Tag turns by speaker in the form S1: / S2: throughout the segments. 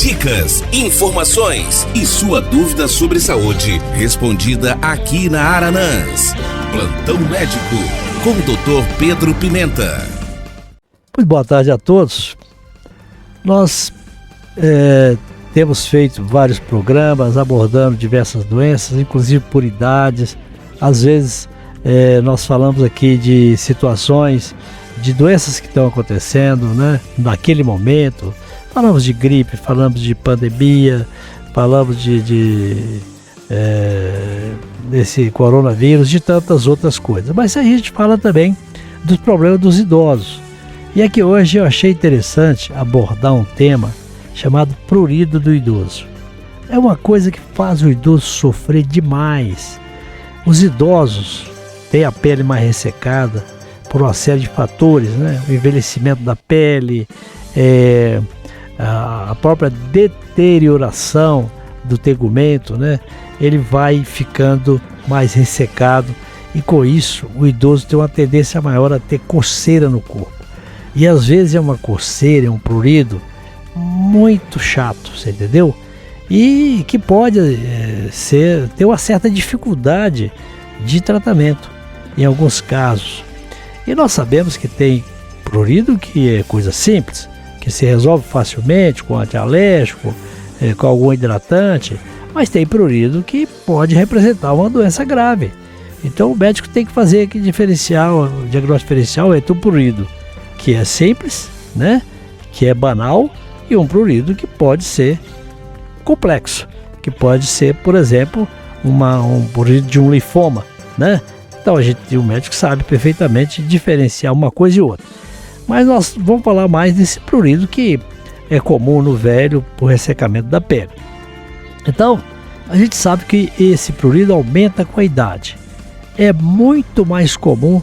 S1: Dicas, informações e sua dúvida sobre saúde respondida aqui na Aranãs. Plantão Médico com o Dr. Pedro Pimenta.
S2: Muito boa tarde a todos. Nós temos feito vários programas abordando diversas doenças, inclusive por idades. Às vezes nós falamos aqui de situações, de doenças que estão acontecendo, né, naquele momento. Falamos de gripe, falamos de pandemia, falamos desse coronavírus, de tantas outras coisas. Mas a gente fala também dos problemas dos idosos. E aqui hoje eu achei interessante abordar um tema chamado prurido do idoso. É uma coisa que faz o idoso sofrer demais. Os idosos têm a pele mais ressecada por uma série de fatores, né? O envelhecimento da pele, a própria deterioração do tegumento, né? Ele vai ficando mais ressecado e com isso o idoso tem uma tendência maior a ter coceira no corpo. E às vezes é uma coceira, é um prurido muito chato, você entendeu? E que pode ter uma certa dificuldade de tratamento em alguns casos. E nós sabemos que tem prurido que é coisa simples, que se resolve facilmente com antialérgico, com algum hidratante, mas tem prurido que pode representar uma doença grave. Então o médico tem que fazer aqui o diagnóstico diferencial entre o prurido que é simples, né, que é banal, e um prurido que pode ser complexo, que pode ser, por exemplo, um prurido de um linfoma, né? Então o médico sabe perfeitamente diferenciar uma coisa e outra. Mas nós vamos falar mais desse prurido que é comum no velho por ressecamento da pele. Então, a gente sabe que esse prurido aumenta com a idade. É muito mais comum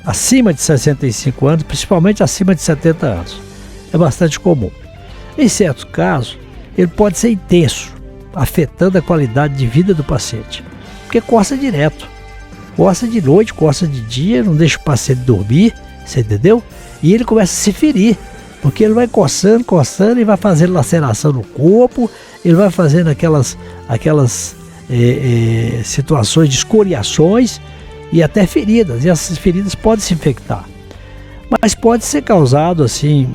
S2: acima de 65 anos, principalmente acima de 70 anos. É bastante comum. Em certos casos, ele pode ser intenso, afetando a qualidade de vida do paciente. Porque coça direto. Coça de noite, coça de dia, não deixa o paciente dormir, você entendeu? E ele começa a se ferir, porque ele vai coçando e vai fazendo laceração no corpo, ele vai fazendo aquelas situações de escoriações e até feridas, e essas feridas podem se infectar. Mas pode ser causado, assim,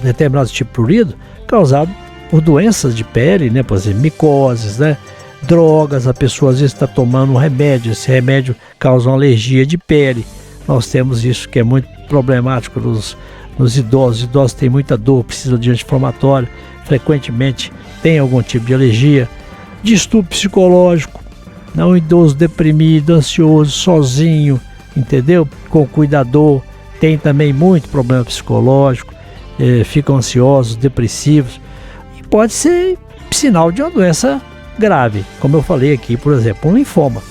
S2: determinado tipo de prurido, causado por doenças de pele, né? Por exemplo, micoses, né? Drogas, a pessoa às vezes está tomando um remédio, esse remédio causa uma alergia de pele. Nós temos isso que é muito problemático nos idosos. Os idosos têm muita dor, precisam de anti-inflamatório, frequentemente tem algum tipo de alergia. Distúrbio psicológico, um idoso deprimido, ansioso, sozinho, entendeu? Com cuidador, tem também muito problema psicológico, ficam ansiosos, depressivos, e pode ser sinal de uma doença grave, como eu falei aqui, por exemplo, um linfoma.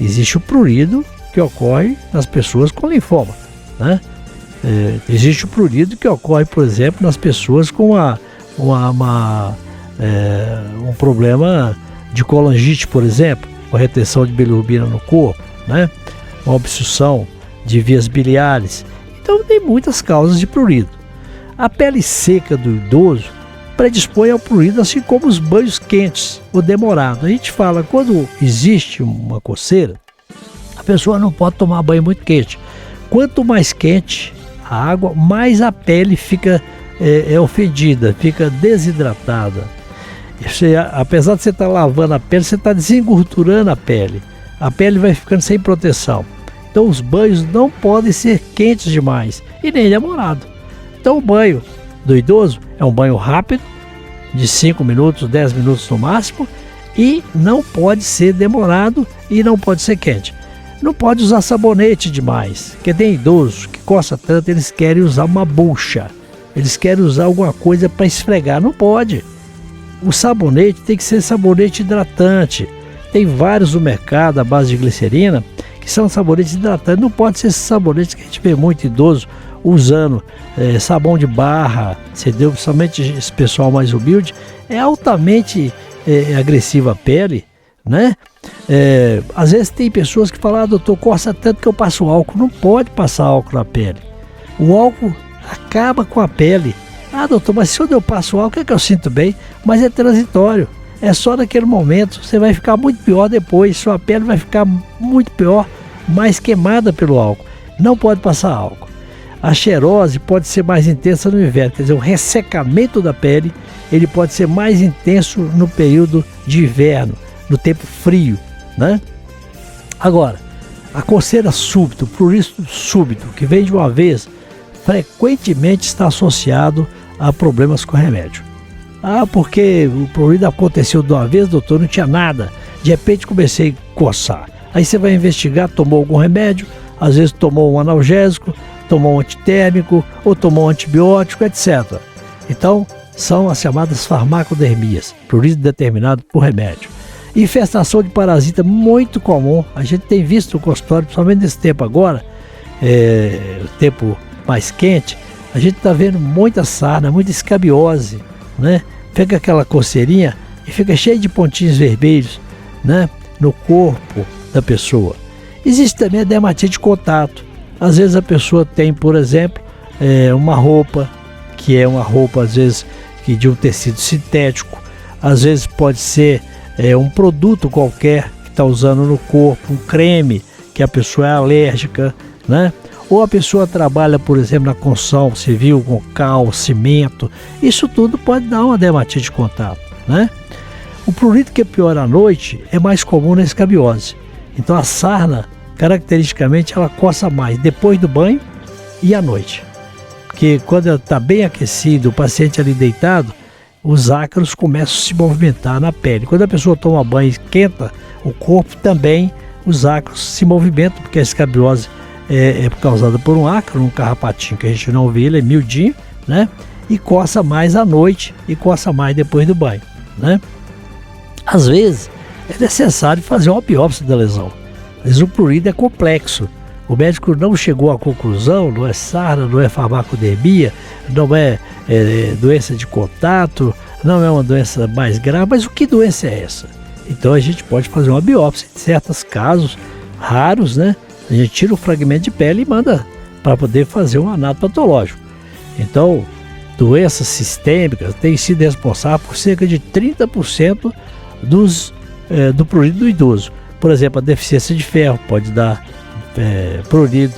S2: Existe o prurido que ocorre nas pessoas com linfoma, né? Existe o prurido que ocorre, por exemplo, nas pessoas com um problema de colangite, por exemplo, com retenção de bilirrubina no corpo, né? Uma obstrução de vias biliares. Então tem muitas causas de prurido. A pele seca do idoso predispõe ao prurido, assim como os banhos quentes ou demorados. A gente fala, quando existe uma coceira, a pessoa não pode tomar banho muito quente. Quanto mais quente a água, mais a pele fica ofendida, fica desidratada. Apesar de você estar lavando a pele, você está desengordurando a pele. A pele vai ficando sem proteção. Então os banhos não podem ser quentes demais e nem demorado. Então o banho do idoso é um banho rápido, de 5 minutos, 10 minutos no máximo, e não pode ser demorado e não pode ser quente. Não pode usar sabonete demais, porque tem idosos que coça tanto, eles querem usar uma bucha, eles querem usar alguma coisa para esfregar, não pode. O sabonete tem que ser sabonete hidratante. Tem vários no mercado à base de glicerina que são sabonetes hidratantes. Não pode ser esses sabonetes que a gente vê muito idoso usando, sabão de barra, entendeu? Principalmente esse pessoal mais humilde, é altamente agressiva a pele, né? Às vezes tem pessoas que falam, doutor, coça tanto que eu passo álcool. Não pode passar álcool na pele. O álcool acaba com a pele. Ah, doutor, mas quando eu passo álcool é que eu sinto bem, mas é transitório. É só naquele momento, você vai ficar muito pior depois, sua pele vai ficar muito pior, mais queimada pelo álcool. Não pode passar álcool. A xerose pode ser mais intensa no inverno, quer dizer, o ressecamento da pele, ele pode ser mais intenso no período de inverno, no tempo frio, né? Agora, a coceira súbita, o prurito súbito, que vem de uma vez, frequentemente está associado a problemas com remédio. Ah, porque o prurito aconteceu de uma vez, doutor, não tinha nada. De repente comecei a coçar. Aí você vai investigar, tomou algum remédio, às vezes tomou um analgésico, tomou um antitérmico ou tomou um antibiótico, etc. Então, são as chamadas farmacodermias, prurito determinado por remédio. Infestação de parasita muito comum, a gente tem visto no consultório, principalmente nesse tempo agora, o tempo mais quente, a gente está vendo muita sarna, muita escabiose, né? Fica aquela coceirinha e fica cheio de pontinhos vermelhos, né? No corpo da pessoa. Existe também a dermatite de contato. Às vezes a pessoa tem, por exemplo, uma roupa, que é uma roupa às vezes de um tecido sintético, às vezes pode ser um produto qualquer que está usando no corpo, um creme que a pessoa é alérgica, né? Ou a pessoa trabalha, por exemplo, na construção civil com cal, cimento, isso tudo pode dar uma dermatite de contato, né? O prurito que é pior à noite é mais comum na escabiose. Então a sarna, caracteristicamente, ela coça mais depois do banho e à noite. Porque quando ela está bem aquecido, o paciente ali deitado, os ácaros começam a se movimentar na pele. Quando a pessoa toma banho e esquenta o corpo, também os ácaros se movimentam, porque a escabiose é causada por um ácaro, um carrapatinho que a gente não vê, ele é miudinho, né? E coça mais à noite e coça mais depois do banho, né? Às vezes é necessário fazer uma biópsia da lesão. Às vezes o prurito é complexo. O médico não chegou à conclusão, não é sarna, não é farmacodermia, não é doença de contato, não é uma doença mais grave, mas o que doença é essa? Então a gente pode fazer uma biópsia em certos casos raros, né? A gente tira o fragmento de pele e manda para poder fazer um anatopatológico. Então, doenças sistêmicas têm sido responsáveis por cerca de 30% do prurito do idoso. Por exemplo, a deficiência de ferro pode dar prurido.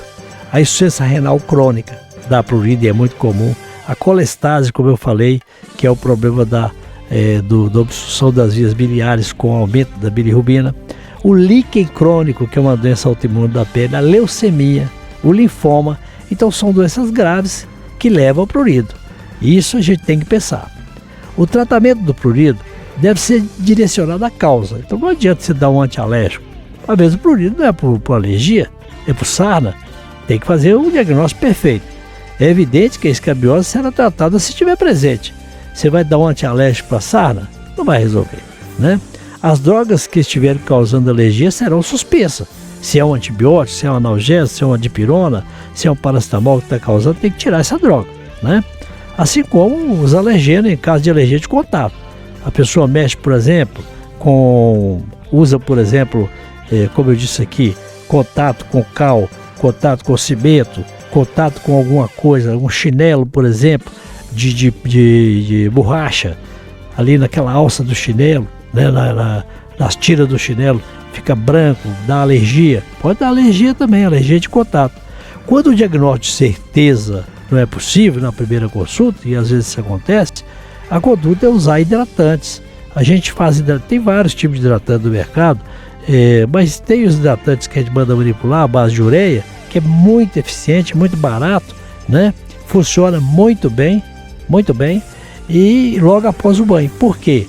S2: A insuficiência renal crônica dá prurido e é muito comum. A colestase, como eu falei, que é o problema da obstrução das vias biliares com o aumento da bilirrubina. O líquen crônico, que é uma doença autoimune da pele, a leucemia, o linfoma. Então são doenças graves que levam ao prurido. Isso a gente tem que pensar. O tratamento do prurido deve ser direcionado à causa. Então não adianta você dar um antialérgico. Às vezes o prurido não é por alergia, é por sarna. Tem que fazer um diagnóstico perfeito. É evidente que a escabiose será tratada se estiver presente. Você vai dar um antialérgico para sarna? Não vai resolver, né? As drogas que estiverem causando alergia serão suspensas. Se é um antibiótico, se é um analgésico, se é uma dipirona, se é um paracetamol que está causando, tem que tirar essa droga, né? Assim como os alergenos em caso de alergia de contato. A pessoa mexe, por exemplo, usa, por exemplo, como eu disse aqui, contato com cal, contato com cimento, contato com alguma coisa, um chinelo, por exemplo, de borracha, ali naquela alça do chinelo, né, nas tiras do chinelo, fica branco, dá alergia. Pode dar alergia também, alergia de contato. Quando o diagnóstico de certeza não é possível na primeira consulta, e às vezes isso acontece, a conduta é usar hidratantes. A gente tem vários tipos de hidratante no mercado, mas tem os hidratantes que a gente manda manipular à base de ureia, que é muito eficiente, muito barato, né? Funciona muito bem, e logo após o banho. Por quê?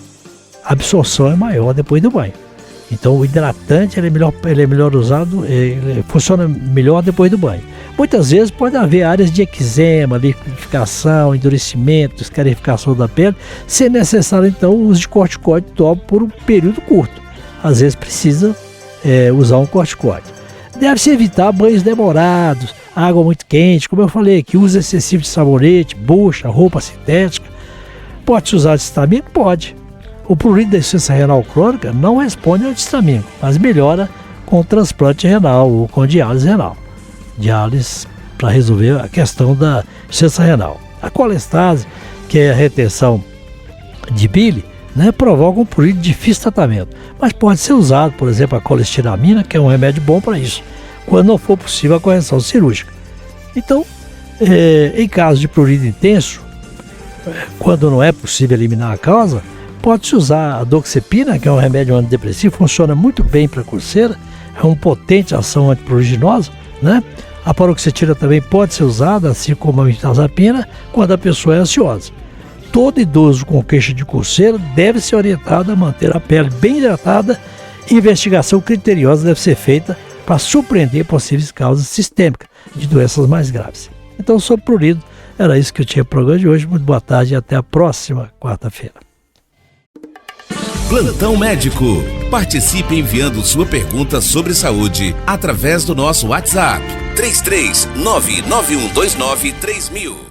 S2: A absorção é maior depois do banho. Então o hidratante ele é melhor usado, funciona melhor depois do banho. Muitas vezes pode haver áreas de eczema, liquidificação, endurecimento, escarificação da pele. Se é necessário, então, o uso de corticoide top por um período curto. Às vezes precisa usar um corticoide. Deve-se evitar banhos demorados, água muito quente, como eu falei aqui, uso excessivo de sabonete, bucha, roupa sintética. Pode-se usar antistamínico? Pode. O prurito da insuficiência renal crônica não responde ao antistamínico, mas melhora com transplante renal ou com diálise renal. Diálise para resolver a questão da insuficiência renal. A colestase que é a retenção de bile, né, provoca um prurido de difícil tratamento. Mas pode ser usado, por exemplo, a colestiramina, que é um remédio bom para isso, quando não for possível a correção cirúrgica. Então, em caso de prurido intenso, quando não é possível eliminar a causa, pode-se usar a doxepina, que é um remédio antidepressivo, funciona muito bem para coceira, é uma potente ação antipruriginosa, né? A paroxetina também pode ser usada, assim como a mirtazapina, quando a pessoa é ansiosa. Todo idoso com queixa de coceira deve ser orientado a manter a pele bem hidratada e investigação criteriosa deve ser feita para surpreender possíveis causas sistêmicas de doenças mais graves. Então, sobre prurido, era isso que eu tinha para o programa de hoje. Muito boa tarde e até a próxima quarta-feira.
S1: Plantão Médico. Participe enviando sua pergunta sobre saúde através do nosso WhatsApp 33991293000.